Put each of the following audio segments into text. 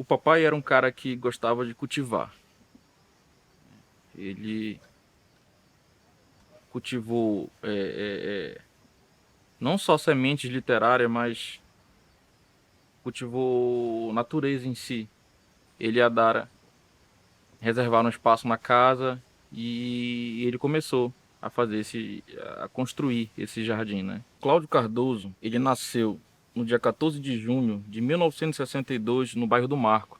papai era um cara que gostava de cultivar. Ele cultivou não só sementes literárias, mas cultivou natureza em si. Ele e a Dara reservaram um espaço na casa e ele começou a a construir esse jardim, né? Cláudio Cardoso, ele nasceu no dia 14 de junho de 1962 no bairro do Marco.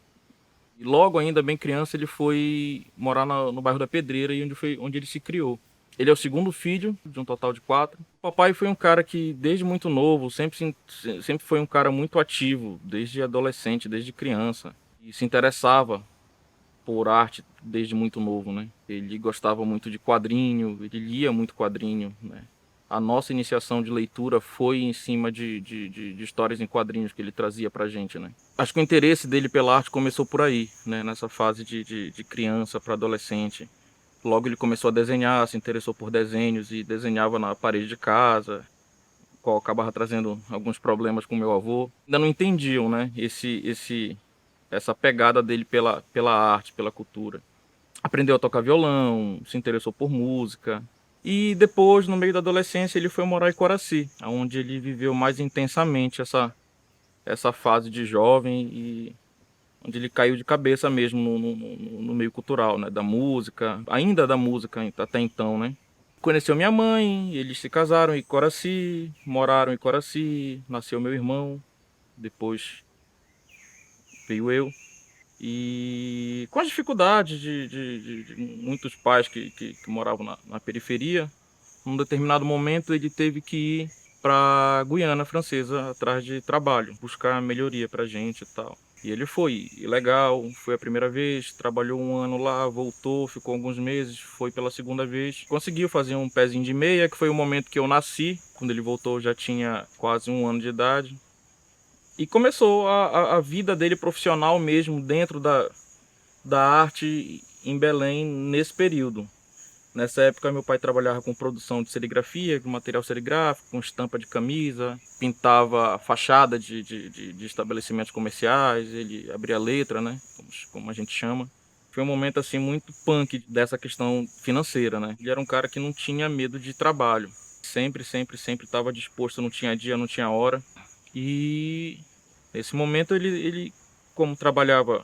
E logo ainda bem criança ele foi morar no bairro da Pedreira e onde ele se criou. Ele é o segundo filho de um total de 4. O papai foi um cara que desde muito novo sempre foi um cara muito ativo, desde adolescente, desde criança, e se interessava por arte desde muito novo, né? Ele gostava muito de quadrinho, ele lia muito quadrinho, né? A nossa iniciação de leitura foi em cima de histórias em quadrinhos que ele trazia pra gente, né? Acho que o interesse dele pela arte começou por aí, né? Nessa fase de criança para adolescente. Logo ele começou a desenhar, se interessou por desenhos e desenhava na parede de casa, qual acabava trazendo alguns problemas com meu avô. Ainda não entendiam, né? Essa pegada dele pela arte, pela cultura. Aprendeu a tocar violão, se interessou por música. E depois, no meio da adolescência, ele foi morar em Coraci, onde ele viveu mais intensamente essa fase de jovem e onde ele caiu de cabeça mesmo no meio cultural, né? Da música, ainda da música até então, né? Conheceu minha mãe, eles se casaram em Coraci, moraram em Coraci, nasceu meu irmão, depois veio eu. E com as dificuldades de muitos pais que moravam na periferia, num determinado momento ele teve que ir para Guiana Francesa atrás de trabalho, buscar melhoria para gente e tal. E ele foi, e legal, foi a primeira vez, trabalhou um ano lá, voltou, ficou alguns meses, foi pela segunda vez. Conseguiu fazer um pezinho de meia, que foi o momento que eu nasci. Quando ele voltou eu já tinha quase um ano de idade. E começou a vida dele profissional mesmo dentro da arte em Belém nesse período. Nessa época meu pai trabalhava com produção de serigrafia, com material serigráfico, com estampa de camisa, pintava a fachada de estabelecimentos comerciais, ele abria letra, né, como a gente chama. Foi um momento assim muito punk dessa questão financeira, né. Ele era um cara que não tinha medo de trabalho. Sempre estava disposto, não tinha dia, não tinha hora. E nesse momento ele como trabalhava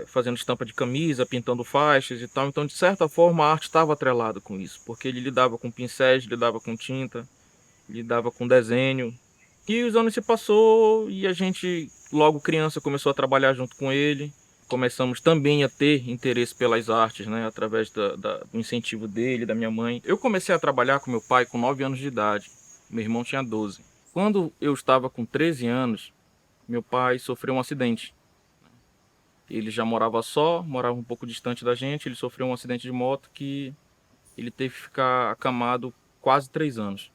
fazendo estampa de camisa, pintando faixas e tal. Então, de certa forma, a arte estava atrelada com isso, porque ele lidava com pincéis, lidava com tinta, lidava com desenho. E os anos se passou e a gente, logo criança, começou a trabalhar junto com ele. Começamos também a ter interesse pelas artes, né, através do incentivo dele, da minha mãe. Eu comecei a trabalhar com meu pai com 9 anos de idade. Meu irmão tinha 12. Quando eu estava com 13 anos, meu pai sofreu um acidente. Ele já morava só, morava um pouco distante da gente. Ele sofreu um acidente de moto que ele teve que ficar acamado quase 3 anos.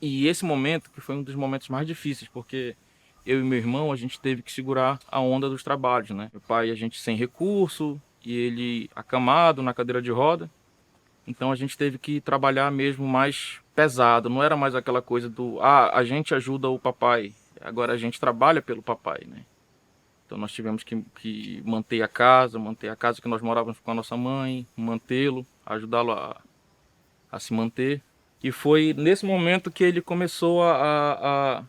E esse momento, que foi um dos momentos mais difíceis, porque eu e meu irmão, a gente teve que segurar a onda dos trabalhos, né? Meu pai, a gente sem recurso, e ele acamado na cadeira de roda. Então a gente teve que trabalhar mesmo mais pesado. Não era mais aquela coisa a gente ajuda o papai, agora a gente trabalha pelo papai, né? Então nós tivemos que manter a casa que nós morávamos com a nossa mãe, mantê-lo, ajudá-lo a se manter. E foi nesse momento que ele começou a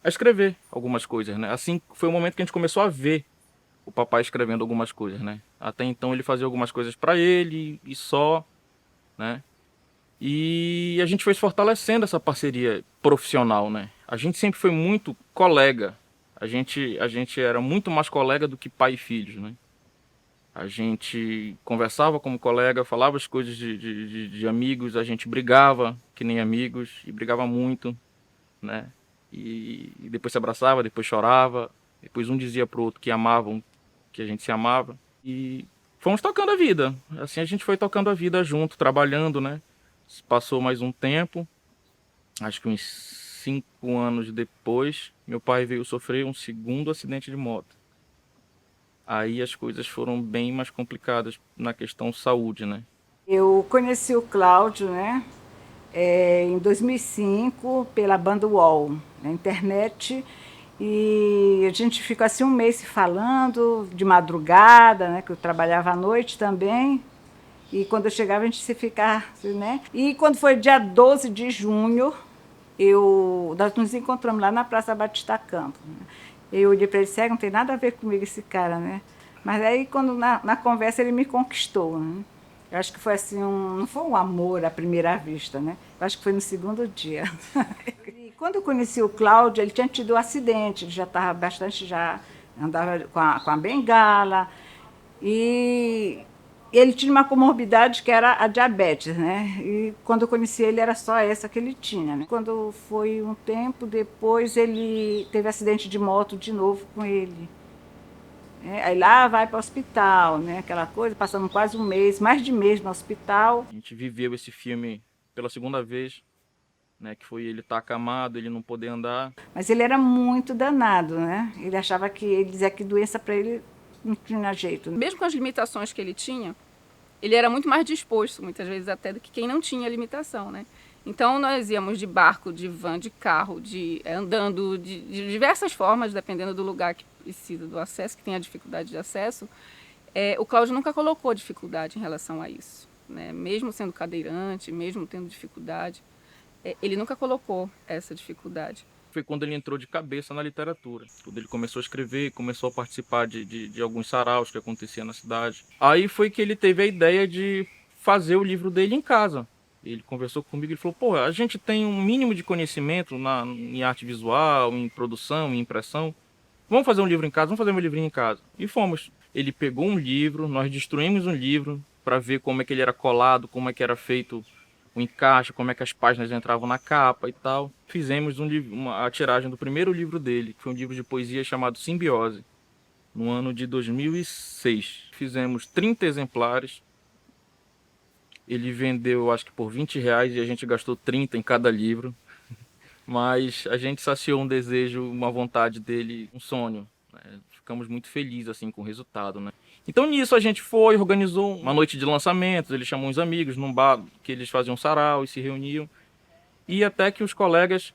escrever algumas coisas, né? Assim, foi o momento que a gente começou a ver o papai escrevendo algumas coisas, né? Até então ele fazia algumas coisas para ele e só, né? E a gente foi fortalecendo essa parceria profissional, né? A gente sempre foi muito colega. A gente era muito mais colega do que pai e filhos, né? A gente conversava como colega, falava as coisas de amigos, a gente brigava que nem amigos e brigava muito, né? E depois se abraçava, depois chorava, depois um dizia pro outro que amavam, que a gente se amava. E fomos tocando a vida. Assim a gente foi tocando a vida junto, trabalhando, né? Passou mais um tempo, acho que uns 5 anos depois, meu pai veio sofrer um segundo acidente de moto. Aí as coisas foram bem mais complicadas na questão saúde, né? Eu conheci o Cláudio, né, em 2005 pela banda UOL, na internet. E a gente ficou assim um mês se falando, de madrugada, né? Que eu trabalhava à noite também. E quando eu chegava, a gente se ficava, né? E quando foi dia 12 de junho, nós nos encontramos lá na Praça Batista Campos. Né? Eu olhei para ele e disse, não tem nada a ver comigo esse cara, né? Mas aí, quando na conversa, ele me conquistou, né? Eu acho que foi assim, não foi um amor à primeira vista, né? Eu acho que foi no segundo dia. E quando eu conheci o Cláudio, ele tinha tido um acidente, ele já estava bastante, já andava com a bengala, e ele tinha uma comorbidade que era a diabetes, né? E quando eu conheci ele era só essa que ele tinha, né? Quando foi um tempo depois, ele teve acidente de moto de novo com ele. Aí lá vai para o hospital, né? Aquela coisa, passando quase um mês, mais de mês no hospital. A gente viveu esse filme pela segunda vez, né? Que foi ele estar acamado, ele não poder andar. Mas ele era muito danado, né? Ele dizia que doença para ele não tinha jeito. Mesmo com as limitações que ele tinha, ele era muito mais disposto, muitas vezes até, do que quem não tinha limitação, né? Então nós íamos de barco, de van, de carro, andando de diversas formas, dependendo do lugar que precisa do acesso, que tem a dificuldade de acesso. O Cláudio nunca colocou dificuldade em relação a isso, né? Mesmo sendo cadeirante, mesmo tendo dificuldade, ele nunca colocou essa dificuldade. Foi quando ele entrou de cabeça na literatura. Quando ele começou a escrever, começou a participar de alguns saraus que acontecia na cidade. Aí foi que ele teve a ideia de fazer o livro dele em casa. Ele conversou comigo e falou, pô, a gente tem um mínimo de conhecimento em arte visual, em produção, em impressão. Vamos fazer um livro em casa, vamos fazer meu livrinho em casa. E fomos. Ele pegou um livro, nós destruímos um livro para ver como é que ele era colado, como é que era feito o encaixe, como é que as páginas entravam na capa e tal. Fizemos a tiragem do primeiro livro dele, que foi um livro de poesia chamado Simbiose, no ano de 2006. Fizemos 30 exemplares. Ele vendeu, acho que por R$ 20 e a gente gastou 30 em cada livro. Mas a gente saciou um desejo, uma vontade dele, um sonho. Né? Ficamos muito felizes assim com o resultado, né? Então nisso a gente organizou uma noite de lançamentos, ele chamou uns amigos num bar que eles faziam sarau e se reuniam. E até que os colegas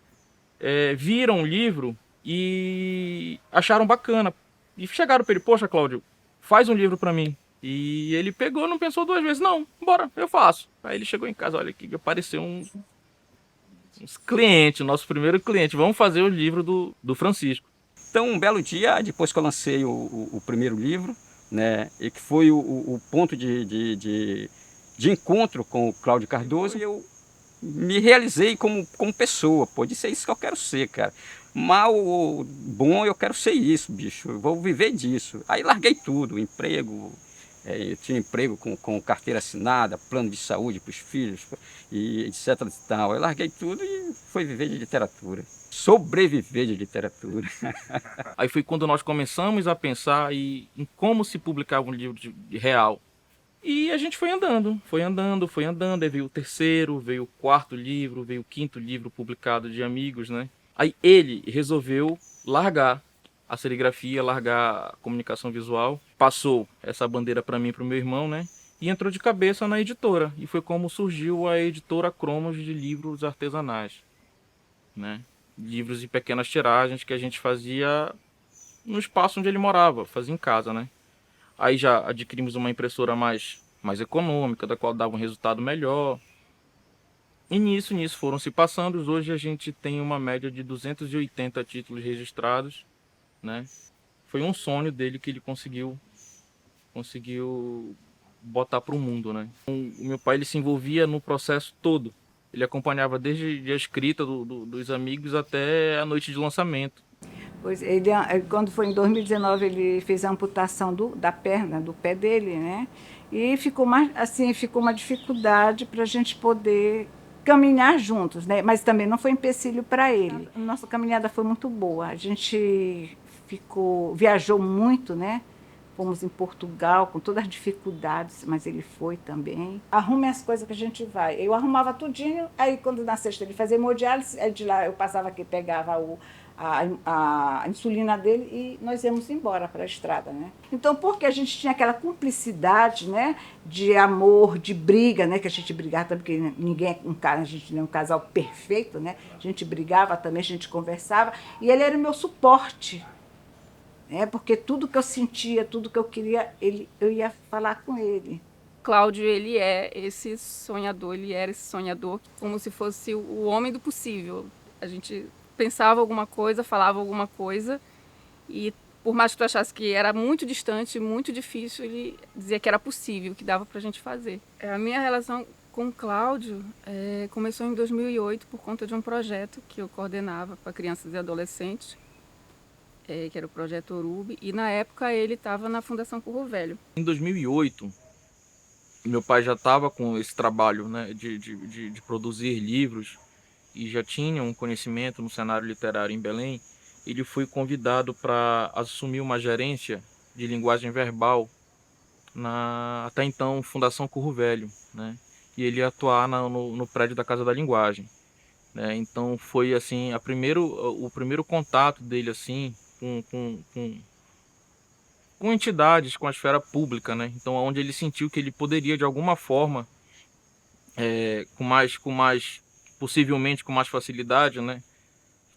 viram o livro e acharam bacana. E chegaram para ele, poxa Cláudio, faz um livro para mim. E ele pegou, não pensou duas vezes, não, bora, eu faço. Aí ele chegou em casa, olha aqui, apareceu uns clientes, nosso primeiro cliente, vamos fazer o livro do Francisco. Então, um belo dia, depois que eu lancei o primeiro livro, né, e que foi o ponto de encontro com o Cláudio Cardoso, eu me realizei como pessoa, pode ser isso que eu quero ser, cara. Mal ou bom, eu quero ser isso, bicho, eu vou viver disso. Aí larguei tudo, emprego, eu tinha emprego com carteira assinada, plano de saúde para os filhos, e etc. E tal. Eu larguei tudo e fui viver de literatura. Sobreviver de literatura. Aí foi quando nós começamos a pensar em como se publicava um livro de real. E a gente foi andando. Aí veio o terceiro, veio o quarto livro, veio o quinto livro publicado de amigos, né? Aí ele resolveu largar a serigrafia, largar a comunicação visual. Passou essa bandeira para mim e para o meu irmão, né? E entrou de cabeça na editora. E foi como surgiu a editora Cromos de livros artesanais, né? Livros em pequenas tiragens que a gente fazia no espaço onde ele morava, fazia em casa, né? Aí já adquirimos uma impressora mais econômica, da qual dava um resultado melhor. E nisso foram se passando. Hoje a gente tem uma média de 280 títulos registrados, né? Foi um sonho dele que ele conseguiu botar para o mundo, né? O meu pai ele se envolvia no processo todo. Ele acompanhava desde a escrita dos amigos até a noite de lançamento. Pois quando foi em 2019, ele fez a amputação da perna, do pé dele, né? E ficou uma dificuldade para a gente poder caminhar juntos, né? Mas também não foi empecilho para ele. A nossa caminhada foi muito boa. A gente viajou muito, né? Fomos em Portugal com todas as dificuldades, mas ele foi também. Arrume as coisas que a gente vai. Eu arrumava tudinho, aí quando na sexta ele fazia hemodiálise, aí de lá eu passava aqui, pegava a insulina dele e nós íamos embora para a estrada, né? Então, porque a gente tinha aquela cumplicidade, né, de amor, de briga, né, que a gente brigava também, porque ninguém é a gente não é um casal perfeito, né? A gente brigava também, a gente conversava, e ele era o meu suporte, né? Porque tudo que eu sentia, tudo que eu queria, eu ia falar com ele. Cláudio, ele era esse sonhador como se fosse o homem do possível. A gente pensava alguma coisa, falava alguma coisa e por mais que tu achasse que era muito distante, muito difícil, ele dizia que era possível, que dava pra gente fazer. A minha relação com o Cláudio começou em 2008 por conta de um projeto que eu coordenava para crianças e adolescentes, que era o Projeto Orube, e na época ele estava na Fundação Curro Velho. Em 2008, meu pai já estava com esse trabalho, né, de produzir livros e já tinha um conhecimento no cenário literário em Belém. Ele foi convidado para assumir uma gerência de linguagem verbal na até então Fundação Curro Velho, né? E ele ia atuar no prédio da Casa da Linguagem, né? Então foi assim o primeiro contato dele assim com entidades, com a esfera pública, né? Então onde ele sentiu que ele poderia de alguma forma possivelmente com mais facilidade, né,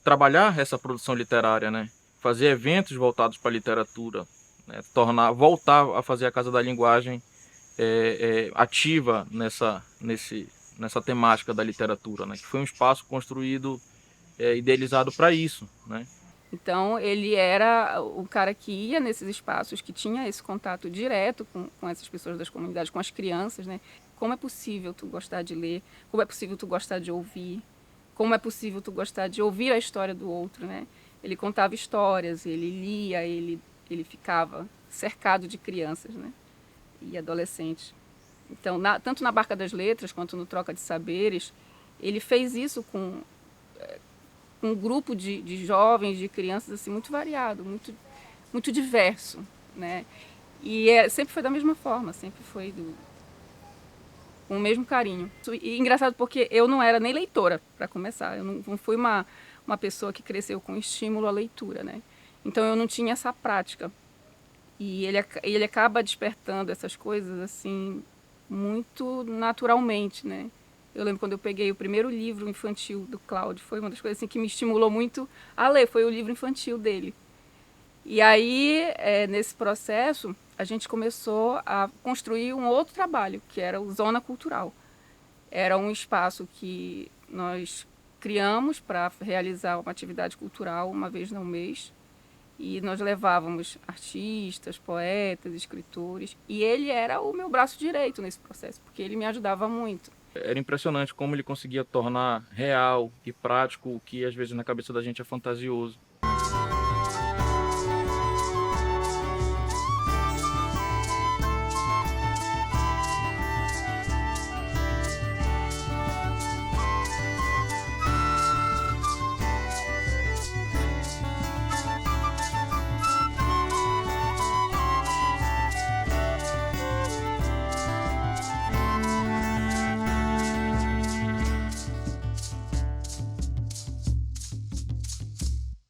trabalhar essa produção literária, né, fazer eventos voltados para a literatura, né, voltar a fazer a Casa da Linguagem ativa nessa temática da literatura, né, que foi um espaço construído, idealizado para isso, né. Então, ele era o cara que ia nesses espaços, que tinha esse contato direto com essas pessoas das comunidades, com as crianças, né? Como é possível tu gostar de ler? Como é possível tu gostar de ouvir? Como é possível tu gostar de ouvir a história do outro, né? Ele contava histórias, ele lia, ele ficava cercado de crianças, né? E adolescentes. Então, tanto na Barca das Letras quanto no Troca de Saberes, ele fez isso com um grupo de jovens, de crianças assim muito variado, muito diverso, né? E sempre foi da mesma forma, sempre foi com o mesmo carinho. E engraçado porque eu não era nem leitora, para começar. Eu não fui uma pessoa que cresceu com estímulo à leitura, né? Então eu não tinha essa prática. E ele acaba despertando essas coisas assim muito naturalmente, né? Eu lembro quando eu peguei o primeiro livro infantil do Cláudio, foi uma das coisas assim, que me estimulou muito a ler, foi o livro infantil dele. E aí, nesse processo, a gente começou a construir um outro trabalho, que era o Zona Cultural. Era um espaço que nós criamos para realizar uma atividade cultural uma vez no mês. E nós levávamos artistas, poetas, escritores. E ele era o meu braço direito nesse processo, porque ele me ajudava muito. Era impressionante como ele conseguia tornar real e prático o que às vezes na cabeça da gente é fantasioso.